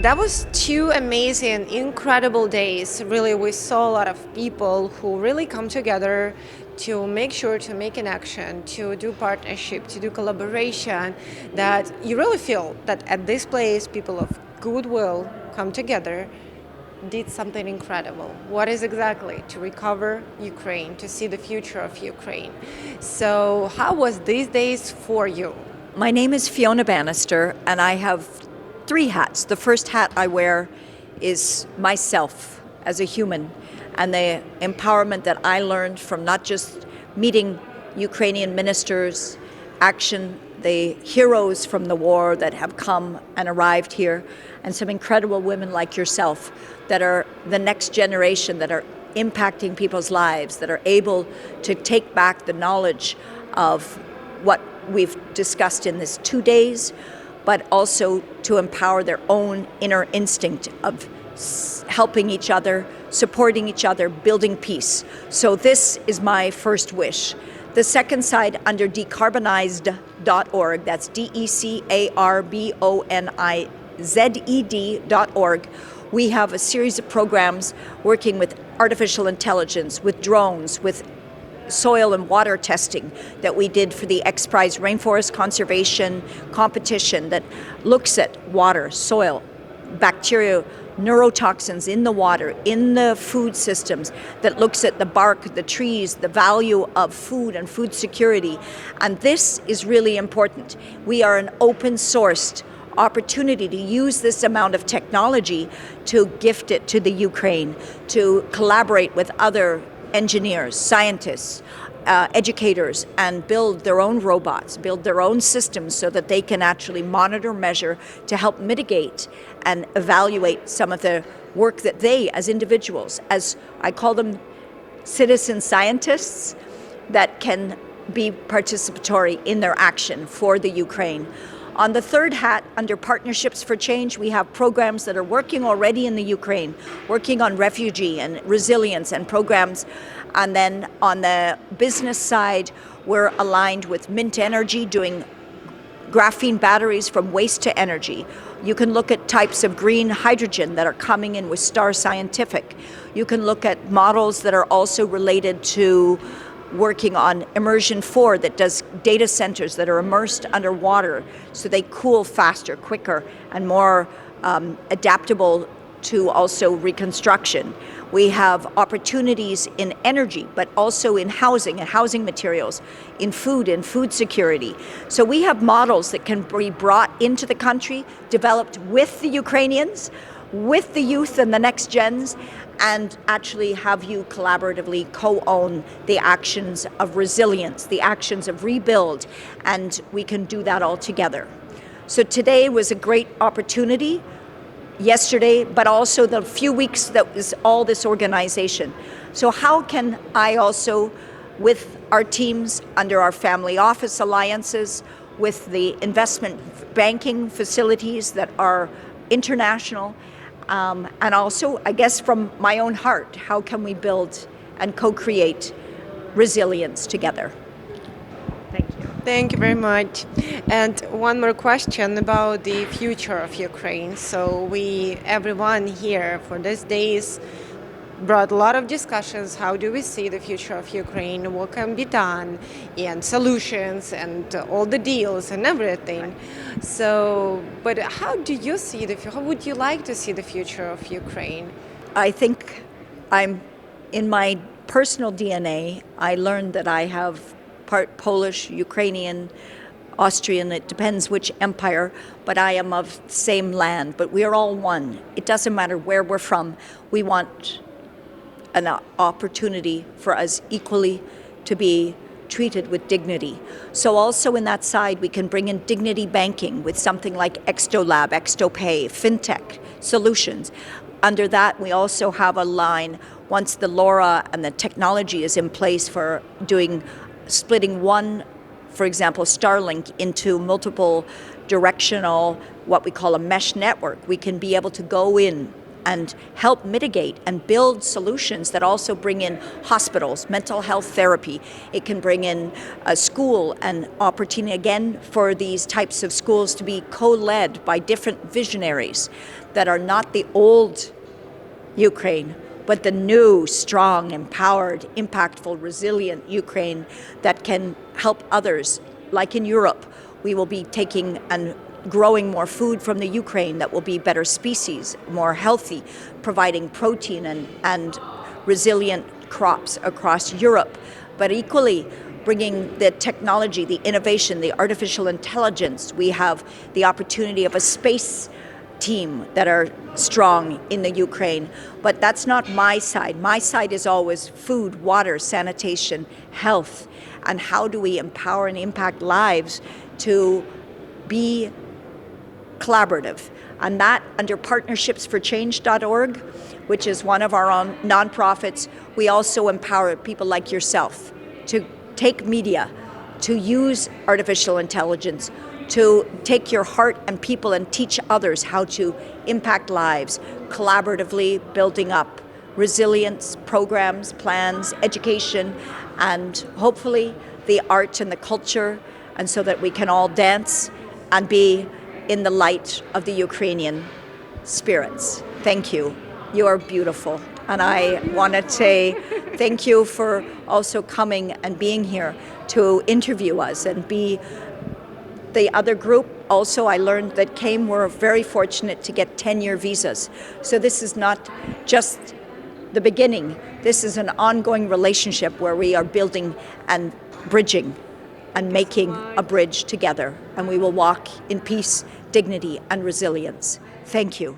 That was two amazing, incredible days. Really, we saw a lot of people who really come together to make sure to make an action, to do partnership, to do collaboration, that you really feel that at this place, people of goodwill come together, did something incredible. What is exactly? To recover Ukraine, to see the future of Ukraine. So how was these days for you? My name is Fiona Banister, and I have three hats. The first hat I wear is myself as a human, and the empowerment that I learned from not just meeting Ukrainian ministers, the heroes from the war that have come and arrived here, and some incredible women like yourself that are the next generation, that are impacting people's lives, that are able to take back the knowledge of what we've discussed in this 2 days, but also to empower their own inner instinct of helping each other, supporting each other, building peace. So this is my first wish. The second side, under decarbonized.org, that's decarbonized.org, we have a series of programs working with artificial intelligence, with drones, with soil and water testing that we did for the X Prize Rainforest Conservation Competition that looks at water, soil, bacteria, neurotoxins in the water, in the food systems, that looks at the bark, the trees, the value of food and food security. And this is really important. We are an open-sourced opportunity to use this amount of technology to gift it to the Ukraine, to collaborate with other engineers, scientists, educators, and build their own robots, build their own systems so that they can actually monitor, measure, to help mitigate and evaluate some of the work that they, as individuals, as I call them citizen scientists, that can be participatory in their action for the Ukraine. On the third hat, under Partnerships for Change, we have programs that are working already in the Ukraine, working on refugee and resilience and programs. And then on the business side, we're aligned with Mint Energy, doing graphene batteries from waste to energy. You can look at types of green hydrogen that are coming in with Star Scientific. You can look at models that are also related to working on Immersion 4 that does data centers that are immersed underwater so they cool faster, quicker, and more adaptable to also reconstruction. We have opportunities in energy, but also in housing and housing materials, in food security. So we have models that can be brought into the country, developed with the Ukrainians, with the youth and the next gens, and actually have you collaboratively co-own the actions of resilience, the actions of rebuild, and we can do that all together. So today was a great opportunity, yesterday, but also the few weeks that was all this organization. So how can I also, with our teams under our family office alliances, with the investment banking facilities that are international, and also, I guess, from my own heart, how can we build and co-create resilience together? Thank you. Thank you very much. And one more question about the future of Ukraine. So everyone here for these days brought a lot of discussions. How do we see the future of Ukraine? What can be done? And solutions and all the deals and everything. So, but how do you see how would you like to see the future of Ukraine? I think in my personal DNA, I learned that I have part Polish, Ukrainian, Austrian, it depends which empire, but I am of the same land, but we are all one. It doesn't matter where we're from. We want an opportunity for us equally to be treated with dignity. So also in that side, we can bring in dignity banking with something like Extolab, Extopay, FinTech solutions. Under that, we also have a line, once the LoRa and the technology is in place for splitting one, for example, Starlink into multiple directional, what we call a mesh network, we can be able to go in and help mitigate and build solutions that also bring in hospitals, mental health therapy. It can bring in a school and opportunity again for these types of schools to be co-led by different visionaries that are not the old Ukraine, but the new, strong, empowered, impactful, resilient Ukraine that can help others. Like in Europe, we will be taking and growing more food from the Ukraine that will be better species, more healthy, providing protein and resilient crops across Europe, but equally bringing the technology, the innovation, the artificial intelligence. We have the opportunity of a space team that are strong in the Ukraine, but that's not my side. My side is always food, water, sanitation, health, and how do we empower and impact lives to be collaborative. And that, under partnershipsforchange.org, which is one of our own nonprofits, we also empower people like yourself to take media, to use artificial intelligence, to take your heart and people and teach others how to impact lives, collaboratively building up resilience programs, plans, education, and hopefully the art and the culture, and so that we can all dance and be in the light of the Ukrainian spirits. Thank you. You are beautiful. And I want to say thank you for also coming and being here to interview us and be the other group. Also, I learned that came were very fortunate to get 10-year visas. So this is not just the beginning. This is an ongoing relationship where we are building and bridging and making a bridge together. And we will walk in peace, dignity, and resilience. Thank you.